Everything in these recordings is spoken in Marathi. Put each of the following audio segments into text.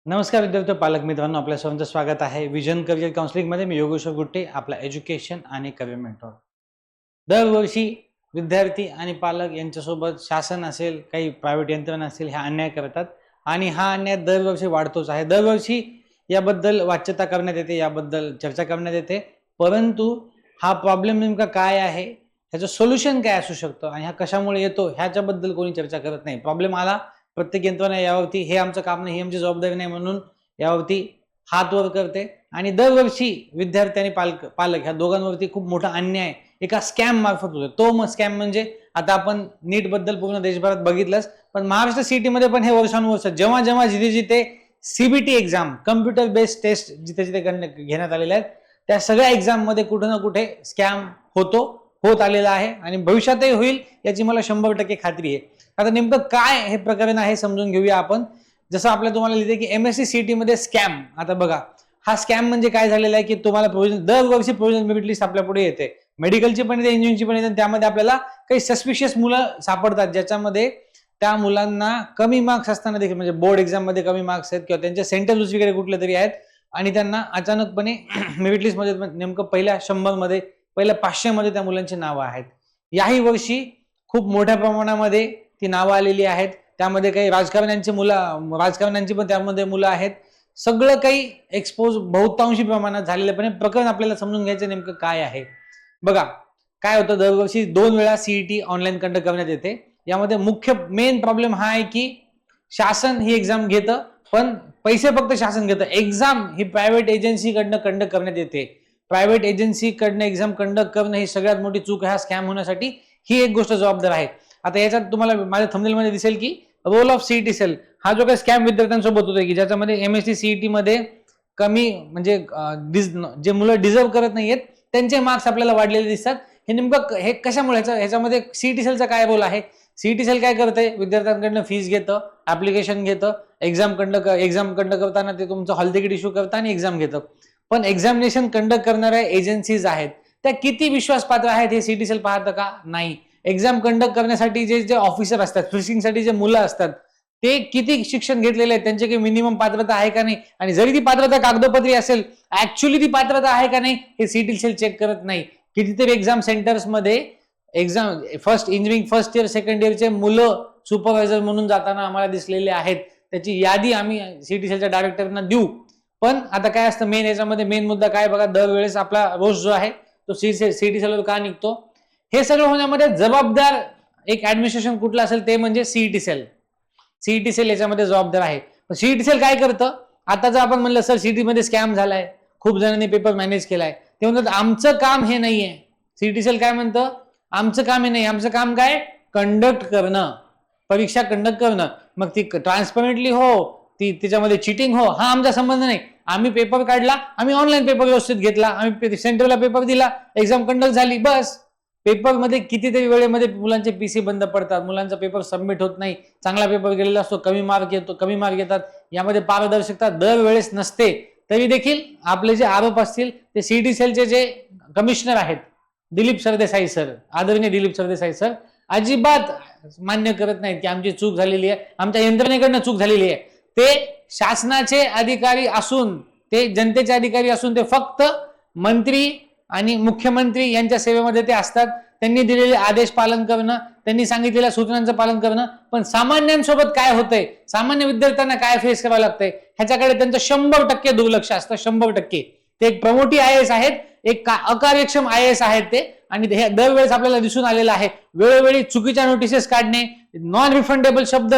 नमस्कार विद्यार्थी पालक मित्रांनो, आपल्या सर्वांचं स्वागत आहे विजन करिअर काउन्सिलिंगमध्ये. मी योगेश्वर गुट्टे, आपला एज्युकेशन आणि करिअर मेंटॉर. दरवर्षी विद्यार्थी आणि पालक यांच्यासोबत शासन असेल, काही प्रायव्हेट यंत्रणा असेल, ह्या अन्याय करतात आणि हा अन्याय दरवर्षी वाढतोच आहे. दरवर्षी याबद्दल वाच्यता करण्यात येते, याबद्दल चर्चा करण्यात येते, परंतु हा प्रॉब्लेम नेमका काय आहे, ह्याचं सोल्युशन काय असू शकतं आणि हा कशामुळे येतो ह्याच्याबद्दल कोणी चर्चा करत नाही. प्रॉब्लेम आला, प्रत्येक यंत्रणा यावरती हे आमचं काम नाही, ही आमची जबाबदारी नाही म्हणून यावरती हात वर करते आणि दरवर्षी विद्यार्थी आणि पालक ह्या दोघांवरती खूप मोठा अन्याय एका स्कॅम मार्फत होतो. तो मग स्कॅम म्हणजे आता आपण नीट बद्दल पूर्ण देशभरात बघितलंच, पण महाराष्ट्र सिटीमध्ये पण हे वर्षानुवर्ष जेव्हा जेव्हा जिथे जिथे CBT exam, computer based test जिथे जिथे घेण्यात आलेल्या आहेत, त्या सगळ्या एक्झाम मध्ये कुठे ना कुठे स्कॅम होत आलेला आहे आणि भविष्यातही होईल याची मला 100% खात्री आहे. आता नेमकं काय हे प्रकरण आहे समजून घेऊया आपण. जसं आपल्या तुम्हाला लिहिते की MSc CET मध्ये स्कॅम. आता बघा, हा स्कॅम म्हणजे काय झालेला आहे की तुम्हाला दरवर्षी प्रोव्हिजन मेरिट लिस्ट आपल्या पुढे येते, मेडिकलची पण येते, इंजिनिअरिंगची पण येते. त्यामध्ये आपल्याला काही सस्पिशियस मुलं सापडतात ज्याच्यामध्ये त्या मुलांना कमी मार्क्स असताना देखील, म्हणजे बोर्ड एक्झाम मध्ये कमी मार्क्स आहेत किंवा त्यांचे सेंटर दुसरीकडे कुठले तरी आहेत आणि त्यांना अचानकपणे मेरिट लिस्ट मध्ये नेमकं पहिल्या 100 मध्ये, पहिल्या 500 मध्ये त्या मुलांची नावं आहेत. याही वर्षी खूप मोठ्या प्रमाणामध्ये ती नावं आलेली आहेत. त्यामध्ये काही राजकारण्यांची पण त्यामध्ये मुलं आहेत. सगळं काही एक्सपोज बहुतांशी प्रमाणात झालेलं, पण प्रकरण आपल्याला समजून घ्यायचं नेमकं काय आहे. बघा, काय होतं, दरवर्षी 2 वेळा सीईटी ऑनलाईन कंडक्ट करण्यात येते. यामध्ये मुख्य मेन प्रॉब्लेम हा आहे की शासन ही एक्झाम घेतं, पण पैसे फक्त शासन घेतं. एक्झाम ही प्रायव्हेट एजन्सीकडनं कंडक्ट करण्यात येते. प्रायव्हेट एजन्सीकडनं एक्झाम कंडक्ट करणं ही सगळ्यात मोठी चूक आहे. हा स्कॅम होण्यासाठी ही एक गोष्ट जबाबदार आहे. आता याच्यात तुम्हाला माझ्या थंबनेलमध्ये दिसेल की रोल ऑफ सीईटी सेल, हा जो काही स्कॅम विद्यार्थ्यांसोबत होतोय की ज्याच्यामध्ये MSc CET मध्ये कमी म्हणजे जे मुलं डिझर्व करत नाहीयेत त्यांचे मार्क्स आपल्याला वाढलेले दिसतात. हे नेमकं हे कशामुळे, ह्याच्यामध्ये सीईटी सेलचा काय रोल आहे? सीईटी सेल काय करते, विद्यार्थ्यांकडनं फीस घेतं, ऍप्लिकेशन घेतं, एक्झाम कंडक्ट करताना ते तुमचं हॉल तिकीट इश्यू करतं आणि एक्झाम घेतं. पण एक्झामिनेशन कंडक्ट करणाऱ्या एजन्सीज आहेत त्या किती विश्वासपात्र आहेत हे सीईटी सेल पाहतं का? नाही. एक्झाम कंडक्ट करण्यासाठी जे ऑफिसर असतात, फिशिंगसाठी जे मुलं असतात, ते किती शिक्षण घेतलेले आहेत, त्यांची काही मिनिमम पात्रता आहे का नाही, आणि जरी ती पात्रता कागदोपत्री असेल, ऍक्च्युअली ती पात्रता आहे का नाही हे सीईटी सेल चेक करत नाही. कितीतरी एक्झाम सेंटर्स मध्ये exam engineering first year second इयरचे मुलं सुपरवायझर म्हणून जाताना आम्हाला दिसलेले आहेत. त्याची यादी आम्ही सीईटी सेलच्या डायरेक्टरना देऊ. पण आता काय असतं, याच्यामध्ये मेन मुद्दा काय बघा, दरवेळेस आपला रोष जो आहे तो सीईटी सेलवर का निघतो? हे सगळं होण्यामध्ये जबाबदार एक ऍडमिनिस्ट्रेशन कुठलं असेल ते म्हणजे सीईटी सेल. सीईटी सेल याच्यामध्ये जबाबदार आहे. सीईटी सेल काय करतं, आता जर आपण म्हणलं सर सीईटी मध्ये स्कॅम झालाय, खूप जणांनी पेपर मॅनेज केलाय, ते म्हणतात आमचं काम हे नाहीये. सीईटी सेल काय म्हणतं, आमचं काम हे नाही, आमचं काम काय, कंडक्ट करणं, परीक्षा कंडक्ट करणं. मग ती ट्रान्सपरंटली हो, ती त्याच्यामध्ये चिटिंग हो, हा आमचा संबंध नाही. आम्ही पेपर काढला, आम्ही ऑनलाईन पेपर व्यवस्थित घेतला, आम्ही सेंटरला पेपर दिला, एक्झाम कंडक्ट झाली, बस. पेपरमध्ये कितीतरी वेळेमध्ये मुलांचे पीसी बंद पडतात, मुलांचा पेपर सबमिट होत नाही, चांगला पेपर गेलेला असतो, कमी मार्क येतात. यामध्ये पारदर्शकता दरवेळेस नसते. तरी देखील आपले जे आरोप असतील ते सीईटी सेलचे जे कमिशनर आहेत दिलीप सरदेसाई सर, आदरणीय दिलीप सरदेसाई सर, अजिबात मान्य करत नाहीत की आमची चूक झालेली आहे, आमच्या यंत्रणेकडनं चूक झालेली आहे. ते शासनाचे अधिकारी असून, ते जनतेचे अधिकारी असून, ते फक्त मंत्री आणि मुख्यमंत्री यांच्या सेवेमध्ये ते असतात. त्यांनी दिलेले आदेश पालन करणं, त्यांनी सांगितलेल्या सूचनांचं पालन करणं, पण सामान्यांसोबत काय होतंय, सामान्य विद्यार्थ्यांना काय फेस करावं लागतंय ह्याच्याकडे त्यांचं 100% दुर्लक्ष असतं. 100%. ते एक प्रमोटी IAS आहेत, एक अकार्यक्षम IAS आहेत ते, आणि हे दरवेळेस आपल्याला दिसून आलेलं आहे. वेळोवेळी चुकीच्या नोटिसेस काढणे, नॉन रिफंडेबल शब्द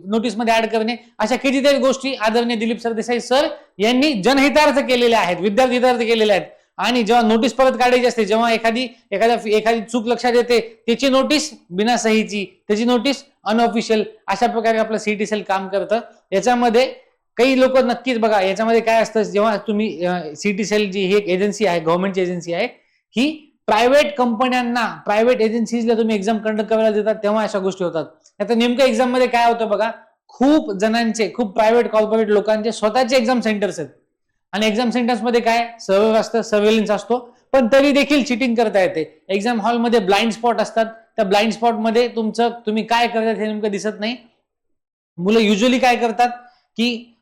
नोटीसमध्ये ऍड करणे, अशा कितीतरी गोष्टी आदरणीय दिलीप सरदेसाई सर यांनी जनहितार्थ केलेल्या आहेत, विद्यार्थी हितार्थ केलेल्या आहेत. आणि जेव्हा नोटीस परत काढायची असते, जेव्हा एखादी चूक लक्षात येते, त्याची नोटीस बिना सहीची, त्याची नोटीस अनऑफिशियल, अशा प्रकारे आपलं सीईटी सेल काम करतं. याच्यामध्ये काही लोक नक्कीच बघा, याच्यामध्ये काय असतं, जेव्हा तुम्ही सीईटी सेल जी ही एक एजन्सी आहे, गव्हर्नमेंटची एजन्सी आहे, ही प्रायव्हेट कंपन्यांना, प्रायव्हेट एजन्सीजला तुम्ही एक्झाम कंडक्ट करायला देतात तेव्हा अशा गोष्टी होतात. आता नेमकं एक्झाम मध्ये काय होतं बघा, खूप जणांचे, खूप प्रायव्हेट कॉर्पोरेट लोकांचे स्वतःचे एक्झाम सेंटर्स आहेत आणि एक्झाम सेंटर्स मध्ये काय सर्व्हर असतं, सर्व्हेलन्स असतो, पण तरी देखील चिटिंग करता येते. एक्झाम हॉलमध्ये ब्लाइंड स्पॉट असतात, त्या ब्लाइंड स्पॉट मध्ये तुम्ही काय करतात हे नेमकं दिसत नाही. मुलं युजली काय करतात की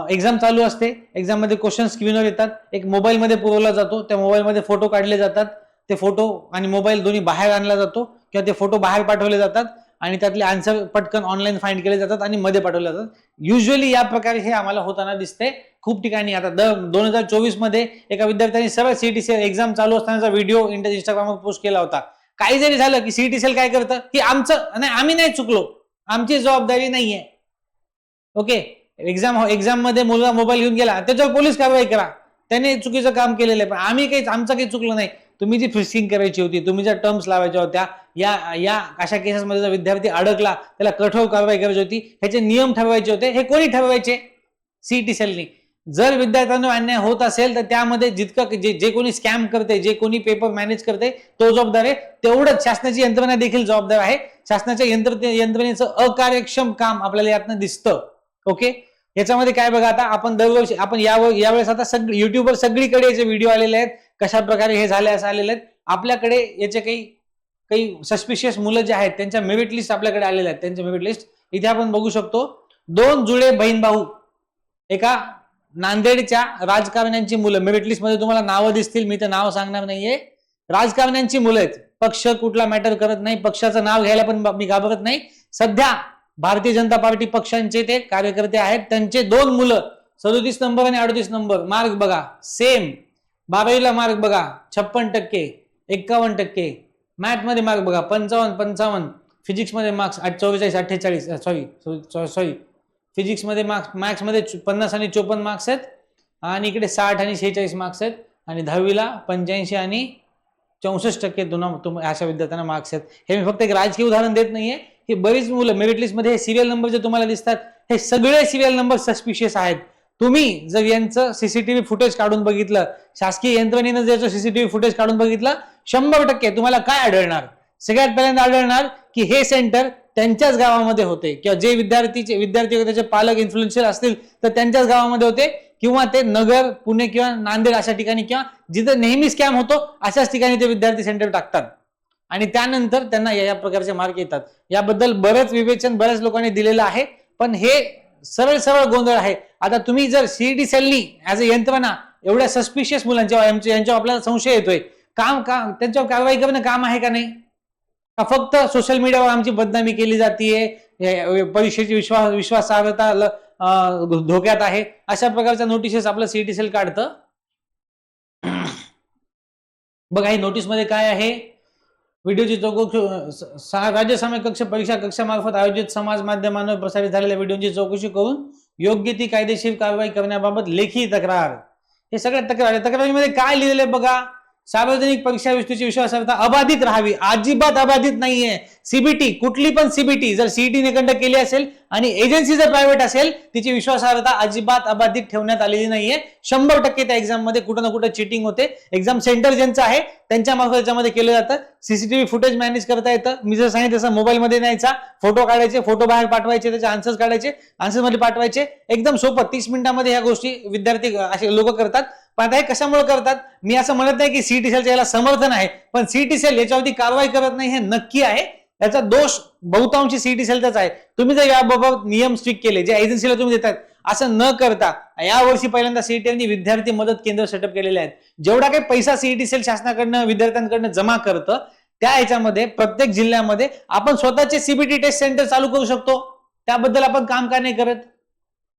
एक्झाम चालू असते, एक्झाम मध्ये क्वेश्चन स्क्रीनवर येतात, एक मोबाईल मध्ये पुरवला जातो, त्या मोबाईल मध्ये फोटो काढले जातात, ते फोटो आणि मोबाईल दोन्ही बाहेर आणला जातो किंवा ते फोटो बाहेर पाठवले जातात आणि त्यातले आन्सर पटकन ऑनलाईन फाइंड केले जातात आणि मध्ये पाठवले जातात. युजली या प्रकारे हे आम्हाला होताना दिसते खूप ठिकाणी. आता 2024 मध्ये एका विद्यार्थ्यांनी सरळ सीईटी एक्झाम चालू असतानाचा व्हिडिओ इंस्टाग्रामवर पोस्ट केला होता. काही जरी झालं की सीईटी सेल काय करतं की आमचं नाही, आम्ही नाही चुकलो, आमची जबाबदारी नाहीये. ओके, एक्झाम मध्ये मुलगा मोबाईल घेऊन गेला त्याच्यावर पोलीस कारवाई करा, त्याने चुकीचं काम केलेलं आहे, पण आम्ही काही आमचं काही चुकलं नाही. तुम्ही जी फ्रिस्किंग करायची होती, तुम्ही ज्या टर्म्स लावायच्या होत्या, या अशा केसेसमध्ये जर विद्यार्थी अडकला त्याला कठोर कारवाई करायची होती, ह्याचे नियम ठरवायचे होते. हे कोणी ठरवायचे? सीईटी सेलनी. जर विद्यार्थ्यांना अन्याय होत असेल तर त्यामध्ये जितकं जे कोणी स्कॅम करते, जे कोणी पेपर मॅनेज करते तो जबाबदार आहे, तेवढंच शासनाची यंत्रणा देखील जबाबदार आहे. शासनाच्या यंत्रणेचं अकार्यक्षम काम आपल्याला यातनं दिसतं. ओके, याच्यामध्ये काय बघा, आता आपण दरवर्षी आपण यावेळेस आता युट्यूबवर सगळीकडे याचे व्हिडिओ आलेले आहेत, कशा प्रकारे हे झाले असं आलेले आहेत. आपल्याकडे याचे काही सस्पिशियस मुलं जे आहेत त्यांच्या मेरिट लिस्ट आपल्याकडे आलेल्या आहेत. त्यांचे मेरिट लिस्ट इथे आपण बघू शकतो. 2 जुळे बहीण भाऊ एका नांदेडच्या राजकारण्यांची मुलं मेरिट लिस्ट मध्ये तुम्हाला नावं दिसतील, मी तर नाव सांगणार नाहीये. राजकारण्यांची मुलं आहेत, पक्ष कुठला मॅटर करत नाही, पक्षाचं नाव घ्यायला पण मी घाबरत नाही. सध्या भारतीय जनता पार्टी पक्षांचे ते कार्यकर्ते आहेत. त्यांचे 2 मुलं 37 नंबर आणि 38 नंबर मार्क बघा सेम. 12वीला मार्क बघा 56%, 51%. मॅथ मध्ये मार्क बघा 55. फिजिक्स मध्ये मार्क्स 44, 48, सॉरी फिजिक्स मध्ये मार्क्स, मॅथ्स मध्ये 50 आणि 54 मार्क्स आहेत आणि इकडे 60 आणि 46 मार्क्स आहेत. आणि 10वीला 85 आणि 64% अशा विद्यार्थ्यांना मार्क्स आहेत. हे मी फक्त एक राजकीय उदाहरण देत नाहीये. ही बरीच मुलं मेरिट लिस्ट मध्ये सिरियल नंबर जे तुम्हाला दिसतात हे सगळे सिरियल नंबर सस्पिशियस आहेत. तुम्ही जर यांचं सीसीटीव्ही फुटेज काढून बघितलं, शासकीय यंत्रणेनं जर सीसीटीव्ही फुटेज काढून बघितलं, 100% तुम्हाला काय आढळणार? सगळ्यात पहिल्यांदा आढळणार की हे सेंटर त्यांच्याच गावामध्ये होते किंवा जे विद्यार्थी त्याचे पालक इन्फ्लुएन्शियल असतील तर त्यांच्याच गावामध्ये होते, किंवा ते नगर, पुणे किंवा नांदेड अशा ठिकाणी किंवा जिथे नेहमी स्कॅम होतो अशाच ठिकाणी ते विद्यार्थी सेंटर टाकतात आणि त्यानंतर त्यांना या प्रकारचे मार्क येतात. याबद्दल बरेच विवेचन बऱ्याच लोकांनी दिलेलं आहे, पण हे सरळ गोंधळ आहे. आता तुम्ही जर सीईटी सेलनी ऍज अ यंत्रणा एवढ्या सस्पिशियस यांच्यावर आपल्याला संशय येतोय, त्यांच्यावर कारवाई करणं काम आहे का नाही? फक्त सोशल मीडियावर आमची बदनामी केली जातीये, परीक्षेची विश्वासार्हता धोक्यात आहे, अशा प्रकारच्या नोटिसेस आपलं सीईटी सेल काढतं. बघा, ही नोटीस मध्ये काय आहे? व्हिडिओची चौकशी, राज्य सामायिक कक्ष परीक्षा कक्षामार्फत आयोजित समाज माध्यमांवर प्रसारित झालेल्या व्हिडिओची चौकशी करून योग्य ती कायदेशीर कारवाई करण्याबाबत लेखी तक्रार. हे सगळ्या तक्रारीमध्ये काय लिहिलेलं आहे बघा. सार्वजनिक परीक्षा व्यवस्थेची विश्वासार्हता अबाधित राहावी. अजिबात अबाधित नाहीये. सीबीटी, कुठली पण सीबीटी जर सीईटीने कंडक्ट केली असेल आणि एजन्सी जर प्रायव्हेट असेल, तिची विश्वासार्हता अजिबात अबाधित ठेवण्यात आलेली नाहीये. 100% त्या एक्झाम मध्ये कुठं ना कुठं चिटिंग होते. एक्झाम सेंटर ज्यांचं आहे त्यांच्या मार्फत याच्यामध्ये केलं जातं. सीसीटीव्ही फुटेज मॅनेज करता येतं. मी जर सांगितलं तसं मोबाईल मध्ये न्यायचा, फोटो काढायचे, फोटो बाहेर पाठवायचे, त्याचे आन्सर्स काढायचे, आन्सर्स मध्ये पाठवायचे. एकदम सोपं 30 मिनिटांमध्ये ह्या गोष्टी विद्यार्थी असे लोक करतात. पण आता हे कशामुळे करतात? मी असं म्हणत नाही की सीईटी सेलच्या याला समर्थन आहे, पण सीईटी सेल याच्यावरती कारवाई करत नाही हे नक्की आहे. याचा दोष बहुतांशी सीईटी सेलचाच आहे. तुम्ही जर याबाबत नियम स्ट्रिक्ट केले, जे एजन्सीला तुम्ही देतात, असं न करता यावर्षी पहिल्यांदा सीईटीने विद्यार्थी मदत केंद्र सेटअप केलेले आहेत. जेवढा काही पैसा सीईटी सेल शासनाकडनं विद्यार्थ्यांकडनं जमा करतं, त्या ह्याच्यामध्ये प्रत्येक जिल्ह्यामध्ये आपण स्वतःचे सीबीटी टेस्ट सेंटर चालू करू शकतो. त्याबद्दल आपण काम का नाही करत?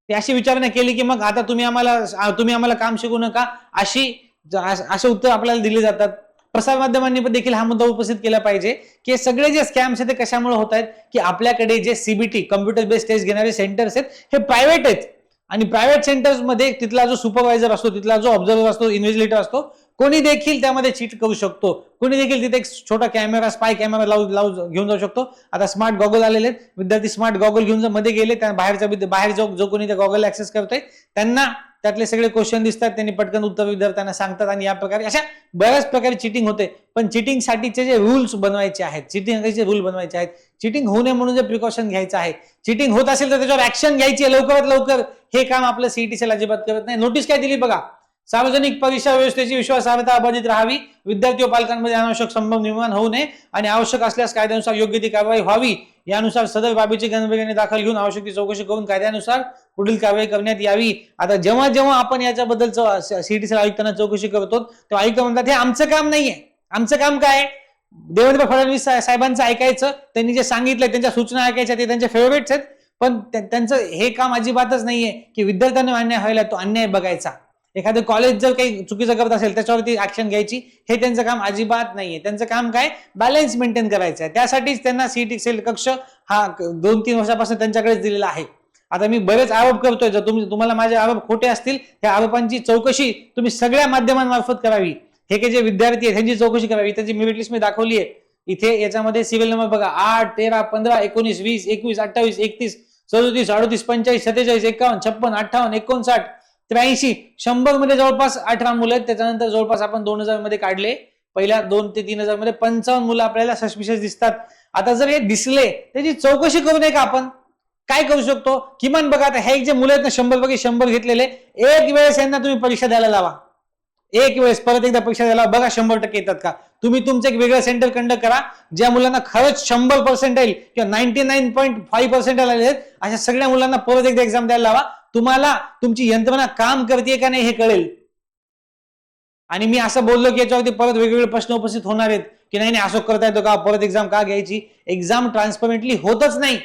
ती अशी विचारणा केली की मग आता तुम्ही आम्हाला काम शिकू नका, असे उत्तर आपल्याला दिले जातात. प्रसार माध्यमांनी देखील हा मुद्दा उपस्थित केला पाहिजे की सगळे जे स्कॅम्स आहेत ते कशामुळे होत आहेत, की आपल्याकडे जे सीबीटी कम्प्युटर बेस्ड टेस्ट घेणारे सेंटर्स आहेत हे प्रायव्हेट आहेत आणि प्रायव्हेट सेंटर्स मध्ये तिथला जो सुपरवायझर असतो, तिथला जो ऑब्झर्वर असतो, इन्व्हेस्टिगेटर असतो, कोणी देखील त्यामध्ये चीट करू शकतो. कोणी देखील तिथे एक छोटा कॅमेरा, स्पाय कॅमेरा घेऊन जाऊ शकतो. आता स्मार्ट गॉगल आलेले आहेत. विद्यार्थी स्मार्ट गॉगल घेऊन जर मध्ये गेले, त्या बाहेर जो कोणी त्या गॉगल ऍक्सेस करतोय त्यांना त्यातले सगळे क्वेश्चन दिसतात, त्यांनी पटकन उत्तर विद्यार्थ्यांना सांगतात आणि या प्रकारे अशा बऱ्याच प्रकारे चिटिंग होते. पण चिटिंग साठीचे जे रूल्स बनवायचे आहेत, चिटिंगचे रूल बनवायचे आहेत, चिटिंग होऊ नये म्हणून जे प्रिकॉशन घ्यायचं आहे, चिटिंग होत असेल तर त्याच्यावर ऍक्शन घ्यायची लवकरात लवकर, हे काम आपलं सीईटी सेल अजिबात करत नाही. नोटीस काय दिली बघा, सार्वजनिक परीक्षा व्यवस्थेची विश्वासार्हता अबाधित राहावी, विद्यार्थी व पालकांमध्ये अनावश्यक संभ्रम निर्माण होऊ नये आणि आवश्यक असल्यास कायद्यानुसार योग्य ती कारवाई व्हावी, यानुसार सदर बाबीची गांभीर्याने दाखल घेऊन आवश्यक ती चौकशी करून कायद्यानुसार पुढील कारवाई करण्यात यावी. आता जेव्हा जेव्हा आपण याच्याबद्दल सीईटी आयुक्तांना चौकशी करतो तेव्हा आयुक्त म्हणतात हे आमचं काम नाहीये. आमचं काम काय? देवेंद्र फडणवीस साहेबांचं ऐकायचं, त्यांनी जे सांगितलंय त्यांच्या सूचना ऐकायच्या, ते त्यांचे फेवरेट्स आहेत. पण त्यांचं हे काम अजिबातच नाहीये की विद्यार्थ्यांना अन्याय व्हायला तो अन्याय बघायचा. एखादं कॉलेज जर काही चुकीचं करत असेल त्याच्यावरती ऍक्शन घ्यायची, हे त्यांचं काम अजिबात नाहीये. त्यांचं काम काय? बॅलन्स मेंटेन करायचं आहे. त्यासाठीच त्यांना सीईटी सेल कक्ष हा 2-3 वर्षापासून त्यांच्याकडेच दिलेला आहे. आता मी बरेच आरोप करतोय, जर तुम्हाला माझे आरोप खोटे असतील, त्या आरोपांची चौकशी तुम्ही सगळ्या माध्यमांमार्फत करावी. हे जे विद्यार्थी आहेत त्यांची चौकशी करावी. त्याची मेरिट लिस्ट मी दाखवली आहे इथे. याच्यामध्ये सिव्हिल नंबर बघा 8, 13, 15, 19, 20, 21, 28, 31, 34, 38, 45, 47, 51, 56, 58, 59, 83, 100 मध्ये जवळपास 18 मुलं आहेत. त्याच्यानंतर जवळपास आपण 2000 मध्ये काढले. पहिल्या 2 ते 3000 मध्ये 55 मुलं आपल्याला सस्पिशियस दिसतात. आता जर हे दिसले त्याची चौकशी करू नये का? आपण काय करू शकतो? किमान बघा, आता हे जे मुलं आहेत ना 100 पैकी 100 घेतलेले, एक वेळेस यांना तुम्ही परीक्षा द्यायला लावा. एक वेळेस परत एकदा परीक्षा द्यायला बघा 100% येतात का. तुम्ही तुमचं एक वेगळं सेंटर कंडक्ट करा. ज्या मुलांना खरंच 100% येईल किंवा 99.5% आलेले आहेत अशा सगळ्या मुलांना परत एकदा एक्झाम द्यायला लावा. तुम्हाला तुमची यंत्रणा काम करते का नाही हे कळेल. आणि मी असं बोललो की याच्यावरती परत वेगवेगळे प्रश्न उपस्थित होणार आहेत की नाही असं करता येतो का, परत एक्झाम का घ्यायची. एक्झाम ट्रान्सपरंटली होतच नाही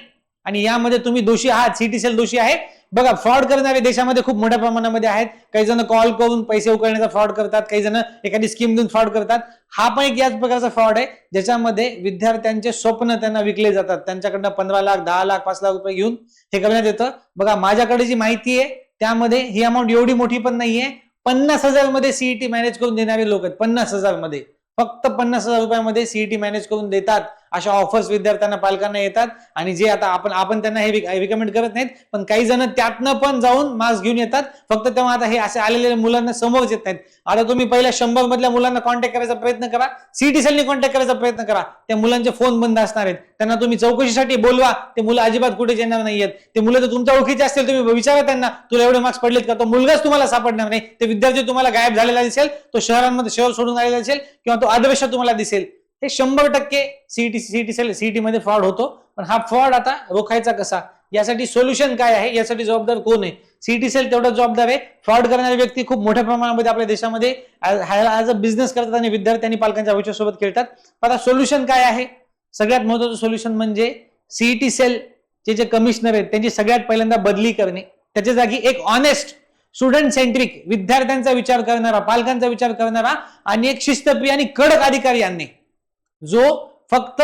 आणि यामध्ये तुम्ही दोषी आहात. सीईटी सेल दोषी आहे. बघा, फ्रॉड करणारे देशामध्ये खूप मोठ्या प्रमाणामध्ये आहेत. काही जण कॉल करून पैसे उकळण्याचा फ्रॉड करतात, काही जण एखादी स्कीम देऊन फ्रॉड करतात. हा पण एक याच प्रकारचा फ्रॉड आहे ज्याच्यामध्ये विद्यार्थ्यांचे स्वप्न त्यांना विकले जातात. त्यांच्याकडनं 15 लाख, 10 लाख, 5 लाख रुपये घेऊन हे करण्यात येतं. बघा, माझ्याकडे जी माहिती आहे त्यामध्ये ही अमाऊंट एवढी मोठी पण नाहीये. 50,000 मध्ये सीईटी मॅनेज करून देणारे लोक आहेत. 50,000 मध्ये, फक्त 50,000 रुपयामध्ये सीईटी मॅनेज करून देतात. अशा ऑफर्स विद्यार्थ्यांना, पालकांना येतात. आणि जे आता आपण त्यांना हे रिकमेंड करत नाहीत, पण काही जण त्यातनं पण जाऊन मार्क्स घेऊन येतात. फक्त तेव्हा आता हे असे आलेल्या मुलांना समोरच येत नाहीत. आता तुम्ही पहिल्या 100 मधल्या मुलांना कॉन्टॅक्ट करायचा प्रयत्न करा, सीईटी सेलनी कॉन्टॅक्ट करायचा प्रयत्न करा. त्या मुलांचे फोन बंद असणार आहेत. त्यांना तुम्ही चौकशीसाठी बोलवा. ते मुलं अजिबात कुठेच येणार नाहीयेत. ते मुलं जर तुमच्या ओळखीचे असतील, तुम्ही विचारा त्यांना तुला एवढे मार्क्स पडलेत का. तो मुलगाच तुम्हाला सापडणार नाही. ते विद्यार्थी तुम्हाला गायब झालेला दिसेल, तो शहरांमध्ये शहर सोडून आलेला दिसेल किंवा तो अदृश्य तुम्हाला दिसेल. हे 100% सीईटी मध्ये फ्रॉड होतो. पण हा फ्रॉड आता रोखायचा कसा, यासाठी सोल्युशन काय आहे, यासाठी जबाबदार कोण आहे? सीईटी सेल तेवढं जबाबदार आहे. फ्रॉड करणारे व्यक्ती खूप मोठ्या प्रमाणामध्ये आपल्या देशामध्ये ऍज अ बिझनेस करतात आणि विद्यार्थी आणि पालकांच्या भविष्यासोबत खेळतात. आता सोल्युशन काय आहे? सगळ्यात महत्त्वाचं सोल्युशन म्हणजे सीईटी सेल जे कमिशनर आहेत त्यांची सगळ्यात पहिल्यांदा बदली करणे. त्याच्या जागी एक ऑनेस्ट, स्टुडंट सेंट्रिक, विद्यार्थ्यांचा विचार करणारा, पालकांचा विचार करणारा आणि एक शिस्तप्रिय आणि कडक अधिकारी आणणे, जो फक्त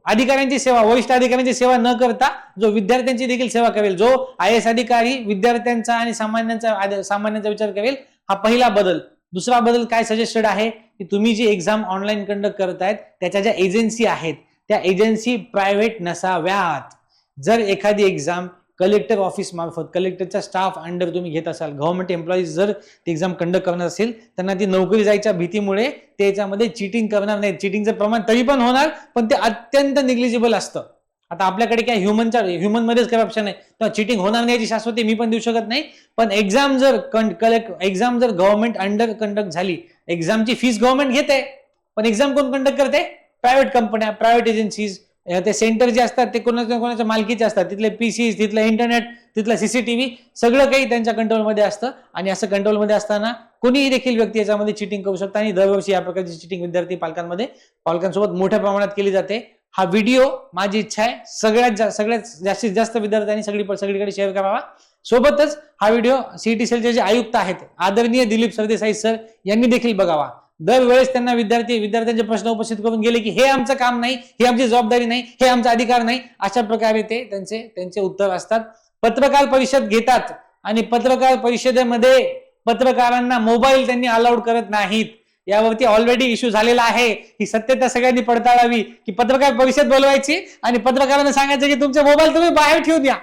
अधिकाऱ्यांची सेवा, वरिष्ठ अधिकाऱ्यांची सेवा न करता जो विद्यार्थ्यांची देखील सेवा करेल, जो IAS अधिकारी विद्यार्थ्यांचा आणि सामान्यांचा विचार करेल. हा पहिला बदल. दुसरा बदल काय सजेस्टेड आहे की तुम्ही जी एक्झाम ऑनलाईन कंडक्ट करतायत त्याच्या ज्या एजन्सी आहेत त्या एजन्सी प्रायव्हेट नसाव्यात. जर एखादी एक्झाम कलेक्टर ऑफिस मार्फत, कलेक्टरचा स्टाफ अंडर तुम्ही घेत असाल, गव्हर्नमेंट एम्प्लॉईज जर ती एक्झाम कंडक्ट करणार असेल, त्यांना ती नोकरी जायच्या भीतीमुळे ते याच्यामध्ये चिटिंग करणार नाहीत. चिटिंगचं प्रमाण तरी पण होणार, पण ते अत्यंत निग्लिजिबल असतं. आता आपल्याकडे काय ह्युमन मध्येच करप्शन आहे, तर चिटिंग होणार नाही याची शाश्वती मी पण देऊ शकत नाही. पण एक्झाम जर गव्हर्नमेंट अंडर कंडक्ट झाली, एक्झामची फीस गव्हर्नमेंट घेते, पण एक्झाम कोण कंडक्ट करते? प्रायव्हेट कंपन्या, प्रायव्हेट एजन्सीज. ते सेंटर जे असतात ते कोणाच्या मालकीचे असतात. तिथले पीसीज, तिथलं इंटरनेट, तिथलं सीसीटीव्ही सगळं काही त्यांच्या कंट्रोलमध्ये असतं. आणि असं कंट्रोलमध्ये असताना कोणीही देखील व्यक्ती याच्यामध्ये चिटिंग करू शकतात. आणि दरवर्षी या प्रकारची चिटिंग विद्यार्थी पालकांसोबत मोठ्या प्रमाणात केली जाते. हा व्हिडिओ माझी इच्छा आहे सगळ्यात जास्तीत जास्त विद्यार्थ्यांनी सगळीकडे शेअर करावा. सोबतच हा व्हिडिओ सीईटी सेलचे जे आयुक्त आहेत आदरणीय दिलीप सरदेसाई सर यांनी देखील बघावा. दरवेळेस त्यांना विद्यार्थ्यांचे प्रश्न उपस्थित करून गेले की हे आमचं काम नाही, हे आमची जबाबदारी नाही, हे आमचा अधिकार नाही, अशा प्रकारे ते त्यांचे उत्तर असतात. पत्रकार परिषद घेतात आणि पत्रकार परिषदेमध्ये पत्रकारांना मोबाईल त्यांनी अलाउड करत नाहीत. यावरती ऑलरेडी इश्यू झालेला आहे. ही सत्यता सगळ्यांनी पडताळावी की पत्रकार परिषद बोलवायची आणि पत्रकारांना सांगायचं की तुमचे मोबाईल तुम्ही बाहेर ठेवून द्या.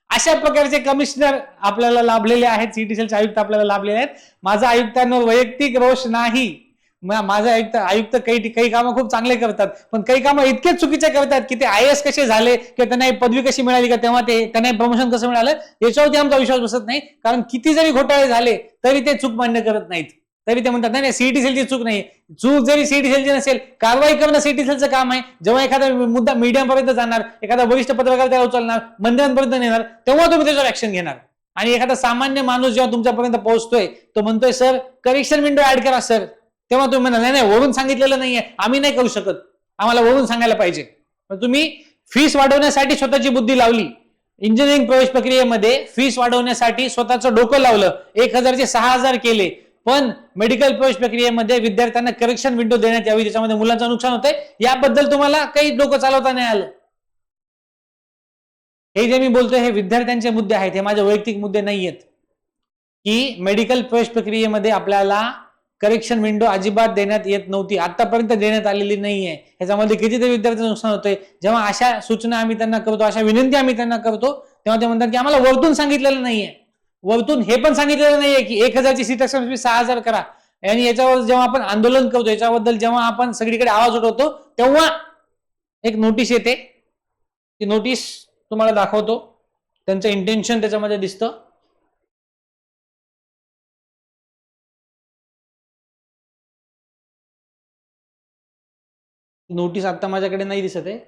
अशा प्रकारचे कमिशनर आपल्याला लाभलेले आहेत. सीईटी सेलचे आयुक्त आपल्याला लाभलेले आहेत. माझा आयुक्तांवर वैयक्तिक रोष नाही, माझे आयुक्त काही काही कामं खूप चांगले करतात, पण काही कामं इतके चुकीचे करतात की ते IAS कसे झाले किंवा त्यांना पदवी कशी मिळाली का, तेव्हा ते त्यांना प्रमोशन कसं मिळालं याच्यावरती आमचा विश्वास बसत नाही. कारण किती जरी घोटाळे झाले तरी ते चूक मान्य करत नाहीत. तरी ते म्हणतात नाही सीईटी सेलची चूक नाही. चूक जरी सीईटी सेलची नसेल, कारवाई करणं सीईटी सेलचं काम आहे. जेव्हा एखादा मुद्दा मीडियापर्यंत जाणार, एखादा वरिष्ठ पत्रकार त्याला उचलणार, मंत्र्यांपर्यंत नेणार, तेव्हा तुम्ही त्याच्यावर ऍक्शन घेणार. आणि एखादा सामान्य माणूस जेव्हा तुमच्यापर्यंत पोहोचतोय तो म्हणतोय सर करेक्शन विंडो ऍड करा सर, तेव्हा तुम्ही म्हणा नाही नाही वरून सांगितलेलं नाहीये, आम्ही नाही करू शकत, आम्हाला वरून सांगायला पाहिजे. तुम्ही फीस वाढवण्यासाठी स्वतःची बुद्धी लावली. इंजिनिअरिंग प्रवेश प्रक्रियेमध्ये फीस वाढवण्यासाठी स्वतःचं डोकं लावलं, 1000 चे 6000 केले. पण मेडिकल प्रवेश प्रक्रियेमध्ये विद्यार्थ्यांना करेक्शन विंडो देण्यात यावी, त्याच्यामध्ये मुलांचं नुकसान होतंय, याबद्दल तुम्हाला काही डोकं चालवता नाही आलं. हे जे मी बोलतोय हे विद्यार्थ्यांचे मुद्दे आहेत, हे माझे वैयक्तिक मुद्दे नाही आहेत. की मेडिकल प्रवेश प्रक्रियेमध्ये आपल्याला करेक्शन विंडो अजिबात देण्यात येत नव्हती, आतापर्यंत देण्यात आलेली नाहीये. ह्याच्यामध्ये कितीतरी विद्यार्थ्यांचं नुकसान होतंय. जेव्हा अशा सूचना आम्ही त्यांना करतो, अशा विनंती आम्ही त्यांना करतो, तेव्हा ते म्हणतात की आम्हाला वरतून सांगितलेलं नाहीये. वरतून हे पण सांगितलेलं नाहीये की 1000 ची सीट असेल 6000 करा. आणि याच्यावर जेव्हा आपण आंदोलन करतो, याच्याबद्दल जेव्हा आपण सगळीकडे आवाज उठवतो, तेव्हा एक नोटीस येते. ती नोटीस तुम्हाला दाखवतो, त्यांचं इंटेन्शन त्याच्यामध्ये दिसतं. नोटीस आता माझ्याकडे नाही दिसत आहे,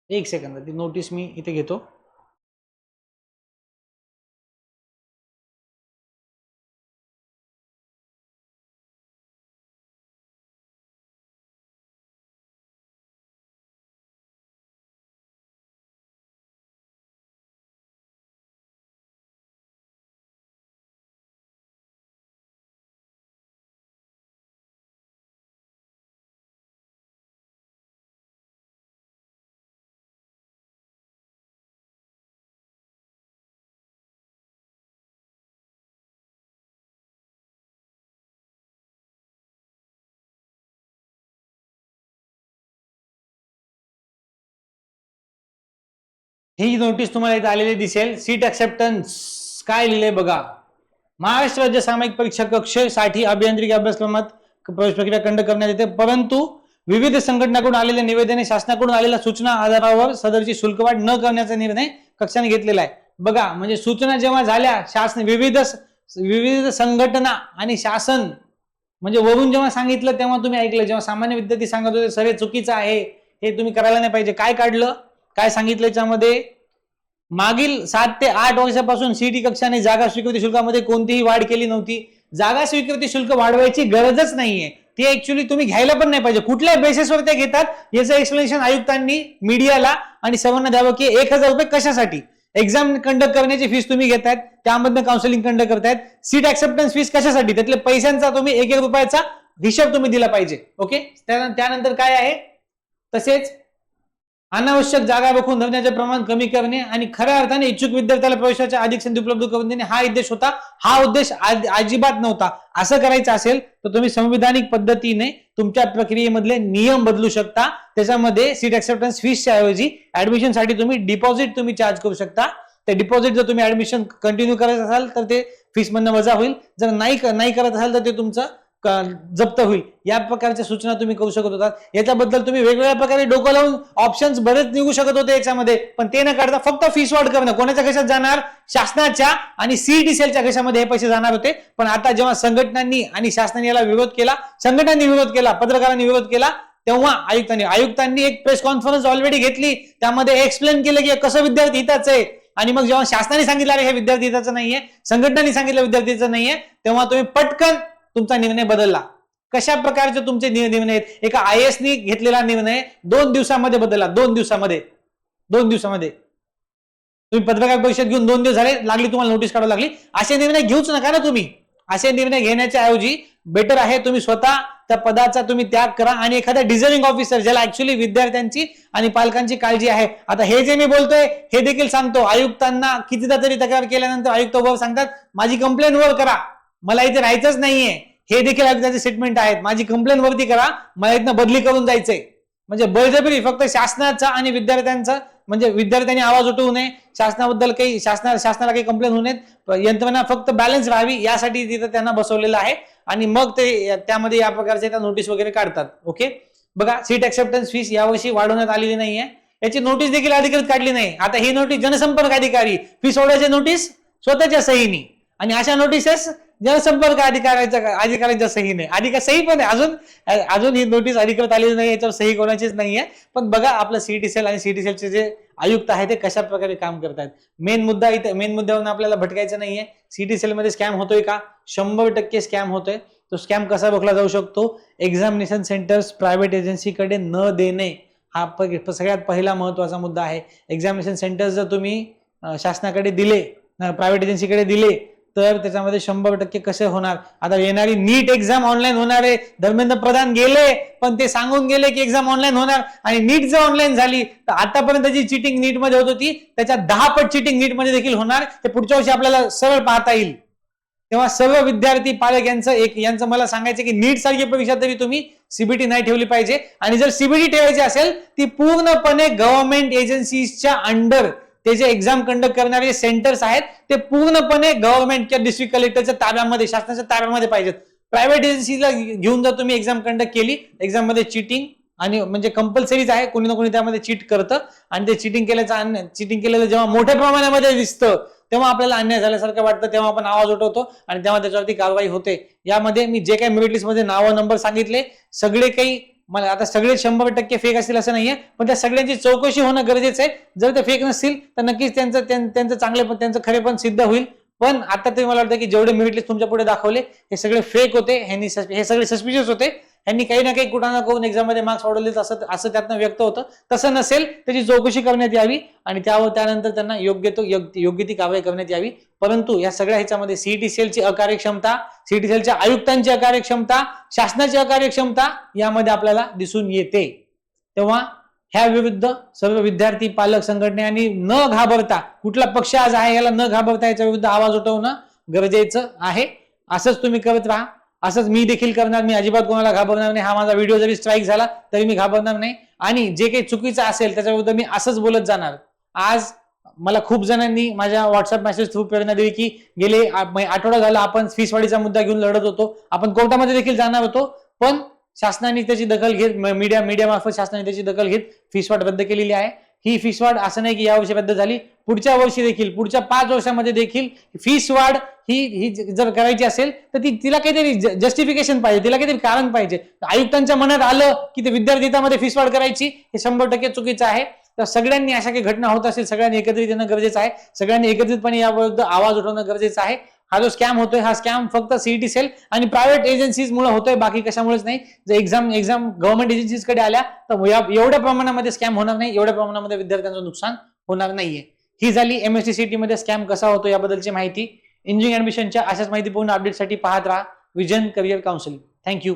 एक सेकंद, ती नोटीस मी इथे घेतो. ही नोटीस तुम्हाला इथे आलेली दिसेल. सीट ऍक्सेप्टन्स काय लिहिलंय बघा. महाराष्ट्र राज्य सामायिक परीक्षा कक्ष साठी अभियांत्रिकी अभ्यासक्रमात प्रवेश प्रक्रिया कंडक्ट करण्यात येते, परंतु विविध संघटनाकडून आलेल्या निवेदने, शासनाकडून आलेल्या सूचना आधारावर सदरची शुल्कवाढ न करण्याचा निर्णय कक्षाने घेतलेला आहे. बघा, म्हणजे सूचना जेव्हा झाल्या, शासन विविध संघटना आणि शासन, म्हणजे वरून जेव्हा सांगितलं तेव्हा तुम्ही ऐकलं. जेव्हा सामान्य विद्यार्थी सांगत होते सर हे चुकीचं आहे, हे तुम्ही करायला नाही पाहिजे, काय काढलं, काय सांगितलं याच्यामध्ये, मागील 7 ते 8 वर्षापासून सीईटी कक्षाने जागा स्वीकृती शुल्कामध्ये कोणतीही वाढ केली नव्हती. जागा स्वीकृती शुल्क वाढवायची गरजच नाहीये, ते ऍक्च्युअली तुम्ही घ्यायला पण नाही पाहिजे. कुठल्या बेसिसवर ते घेतात याचं एक्सप्लेनेशन आयुक्तांनी मीडियाला आणि सर्वांना द्यावं की 1000 रुपये कशासाठी. एक्झाम कंडक्ट करण्याची फीस तुम्ही घेतायत, त्यामधनं काउन्सिलिंग कंडक्ट करतायत. सीट ऍक्सेप्टन्स फीस कशासाठी, त्यातल्या पैशांचा तुम्ही 1 रुपयाचा हिशोब तुम्ही दिला पाहिजे. ओके, त्यानंतर काय आहे, तसेच अनावश्यक जागा रोखून धरण्याचे प्रमाण कमी करणे आणि खऱ्या अर्थाने इच्छुक विद्यार्थ्याला प्रवेशाच्या अधिक संधी उपलब्ध करून देणे हा उद्देश होता. हा उद्देश अजिबात नव्हता. असं करायचं असेल तर तुम्ही संविधानिक पद्धतीने तुमच्या प्रक्रियेमधले नियम बदलू शकता. त्याच्यामध्ये सीट ऍक्सेप्टन्स फीसच्या ऐवजी ऍडमिशन साठी तुम्ही डिपॉझिट तुम्ही चार्ज करू शकता. ते डिपॉझिट जर तुम्ही ऍडमिशन कंटिन्यू करत असाल तर ते फीस मधनं वजा होईल, जर नाही करत असाल तर ते तुमचं जप्त होईल. या प्रकारच्या सूचना तुम्ही करू शकत होता. याच्याबद्दल तुम्ही वेगवेगळ्या प्रकारे डोकं लावून ऑप्शन्स बरेच निघू शकत होते याच्यामध्ये, पण ते न करता फक्त फीस वाढ करणं. कोणाच्या कशात जाणार, शासनाच्या आणि सीईटी सेलच्या कशामध्ये हे पैसे जाणार होते. पण आता जेव्हा संघटनांनी आणि शासनाने याला विरोध केला, संघटनांनी विरोध केला, पत्रकारांनी विरोध केला, तेव्हा आयुक्तांनी एक प्रेस कॉन्फरन्स ऑलरेडी घेतली, त्यामध्ये एक्सप्लेन केलं की कसं विद्यार्थी हिताचं आहे. आणि मग जेव्हा शासनाने सांगितलं हे विद्यार्थी हिताचं नाहीये, संघटनांनी सांगितलं विद्यार्थीचं नाहीये, तेव्हा तुम्ही पटकन तुमचा निर्णय बदलला. कशा प्रकारचे तुमचे निर्णय आहेत. एका IAS नी घेतलेला निर्णय 2 दिवसामध्ये बदलला. 2 दिवसामध्ये तुम्ही पत्रकार परिषद घेऊन 2 दिवस झाले, लागली तुम्हाला नोटीस काढावी लागली. असे निर्णय घेऊच नका ना तुम्ही. असे निर्णय घेण्याच्या ऐवजी बेटर आहे तुम्ही स्वतः त्या पदाचा तुम्ही त्याग करा आणि एखाद्या डिझर्विंग ऑफिसर, ज्याला ऍक्च्युअली विद्यार्थ्यांची आणि पालकांची काळजी आहे. आता हे जे मी बोलतोय हे देखील सांगतो, आयुक्तांना कितीदा तरी तक्रार केल्यानंतर आयुक्त वर सांगतात माझी कंप्लेंट वर करा, मला इथे राहायचंच नाहीये. हे देखील आयुक्ताचे स्टेटमेंट आहेत, माझी कंप्लेंट वरती करा, मला इथनं बदली करून जायचंय. म्हणजे बळजबरी फक्त शासनाचा आणि विद्यार्थ्यांचा म्हणजे विद्यार्थ्यांनी आवाज उठवू नये, शासनाबद्दल काही शासनाला काही कंप्लेंट होऊ नयेत, यंत्रणा फक्त बॅलन्स राहावी यासाठी तिथं त्यांना बसवलेलं आहे आणि मग ते त्यामध्ये या प्रकारचे नोटीस वगैरे काढतात. ओके, बघा सीट ऍक्सेप्टन्स फीस यावर्षी वाढवण्यात आलेली नाहीये, याची नोटीस देखील अधिकृत काढली नाही. आता ही नोटीस जनसंपर्क अधिकारी फी सोडण्याची नोटीस स्वतःच्या सहीने आणि अशा नोटिसेस जनसंपर्क अधिकाऱ्यांच्या सहीने, अधिकार सही पण अजून ही नोटीस अधिकृत आलेली नाही, याच्यावर सही कोणाचीच नाहीये. पण बघा आपलं सीटीसेल आणि सीटीसेलचे जे आयुक्त आहे ते कशा प्रकारे काम करतात. मेन मुद्द्यावरून आपल्याला भटकायचं नाहीये. सीटीसेल मध्ये स्कॅम होतोय का? 100% स्कॅम होतोय. तो स्कॅम कसा रोखला जाऊ शकतो? एक्झामिनेशन सेंटर्स प्रायव्हेट एजन्सीकडे न देणे हा सगळ्यात पहिला महत्वाचा मुद्दा आहे. एक्झामिनेशन सेंटर्स जर तुम्ही शासनाकडे दिले, प्रायव्हेट एजन्सीकडे दिले तर त्याच्यामध्ये 100% कसे होणार? आता येणारी नीट एक्झाम ऑनलाईन होणार आहे. धर्मेंद्र प्रधान गेले पण ते सांगून गेले की एक्झाम ऑनलाईन होणार आणि नीट जर ऑनलाईन झाली तर आतापर्यंत जी चिटिंग नीट मध्ये होत होती त्याच्या 10 पट चिटिंग नीट मध्ये देखील होणार. ते पुढच्या वर्षी आपल्याला सरळ पाहता येईल. तेव्हा सर्व विद्यार्थी पालक यांचं मला सांगायचं की नीट सारखी परीक्षा तरी तुम्ही सीबीटी नाही ठेवली पाहिजे आणि जर सीबीटी ठेवायची असेल ती पूर्णपणे गव्हर्नमेंट एजन्सीजच्या अंडर, ते जे एक्झाम कंडक्ट करणारे सेंटर्स आहेत ते पूर्णपणे गव्हर्नमेंट किंवा डिस्ट्रिक्ट कलेक्टरच्या ताब्यामध्ये, शासनाच्या ताब्यामध्ये पाहिजेत. प्रायव्हेट एजन्सीला घेऊन जर तुम्ही एक्झाम कंडक्ट केली, एक्झाम मध्ये चिटिंग आणि म्हणजे कंपल्सरीच आहे, कोणी ना कोणी त्यामध्ये चीट करतं आणि ते चिटिंग केलेलं जेव्हा मोठ्या प्रमाणामध्ये दिसतं तेव्हा आपल्याला अन्याय झाल्यासारखं वाटतं, तेव्हा आपण आवाज उठवतो आणि तेव्हा त्याच्यावरती कारवाई होते. यामध्ये मी जे काही मेरिट लिस्ट मध्ये नावं नंबर सांगितले सगळे काही मला आता सगळे 100% फेक असतील असं नाहीये, पण त्या सगळ्यांची चौकशी होणं गरजेचं आहे. जर ते फेक नसतील तर नक्कीच त्यांचं खरेपण सिद्ध होईल. पण आता ते मला वाटतं की जेवढे मेरिट लिस्ट तुमच्या पुढे दाखवले हे सगळे फेक होते, हे सगळे सस्पिशियस होते. यांनी काही ना काही कुठं ना करून एक्झाम मध्ये मार्क्स वाढवले असं त्यातनं व्यक्त होतं. तसं नसेल त्याची चौकशी करण्यात यावी आणि त्यानंतर त्यांना योग्य ती कारवाई करण्यात यावी. परंतु या सगळ्या ह्याच्यामध्ये सीईटी सेलची अकार्यक्षमता, सीईटी सेलच्या आयुक्तांची अकार्यक्षमता, शासनाची अकार्यक्षमता यामध्ये आपल्याला दिसून येते. तेव्हा ह्या विरुद्ध सर्व विद्यार्थी पालक संघटनेने न घाबरता, कुठला पक्ष आज आहे याला न घाबरता याच्या विरुद्ध आवाज उठवणं गरजेचं आहे. असंच तुम्ही करत राहा, असंच मी देखील करणार. मी अजिबात कोणाला घाबरणार नाही. हा माझा व्हिडिओ जरी स्ट्राईक झाला तरी मी घाबरणार नाही आणि जे काही चुकीचं असेल त्याच्याविरुद्ध मी असंच बोलत जाणार. आज मला खूप जणांनी माझ्या व्हॉट्सअप मेसेज थ्रू प्रेरणा दिली की गेले आठवडा झाला आपण फीसवाढीचा मुद्दा घेऊन लढत होतो, आपण कोर्टामध्ये देखील जाणार होतो, पण शासनाने त्याची दखल घेत, मीडिया मार्फत शासनाने त्याची दखल घेत फीसवाढ रद्द केलेली आहे. ही फीसवाढ असं नाही की या वर्षी रद्द झाली, पुढच्या वर्षी देखील, पुढच्या 5 वर्षामध्ये देखील फीसवाढ ही जर करायची असेल तर तिला काहीतरी जस्टिफिकेशन पाहिजे, तिला काहीतरी कारण पाहिजे. आयुक्तांच्या मनात आलं की ते विद्यार्थ्यांमध्ये फीसवाढ करायची, हे 100% चुकीचं आहे. तर सगळ्यांनी अशा काही घटना होत असेल सगळ्यांनी एकत्रित येणं गरजेचं आहे. सगळ्यांनी एकत्रितपणे याविरुद्ध आवाज उठवणं गरजेचं आहे. हा जो स्कॅम होतोय हा स्कॅम फक्त सीईटी सेल आणि प्रायव्हेट एजन्सीज मुळे होतोय, बाकी कशामुळेच नाही. जर एक्झाम गव्हर्नमेंट एजन्सीज कडे आल्या तर एवढ्या प्रमाणामध्ये स्कॅम होणार नाही, एवढ्या प्रमाणामध्ये विद्यार्थ्यांचं नुकसान होणार नाहीये. ही झाली एमएसटी मध्ये स्कॅम कसा होतो याबद्दलची माहिती. इंजिनिअरिंग ऍडमिशनच्या अशाच माहितीपूर्ण अपडेटसाठी पाहत राहा विजन करिअर काउन्सिलिंग. थँक्यू.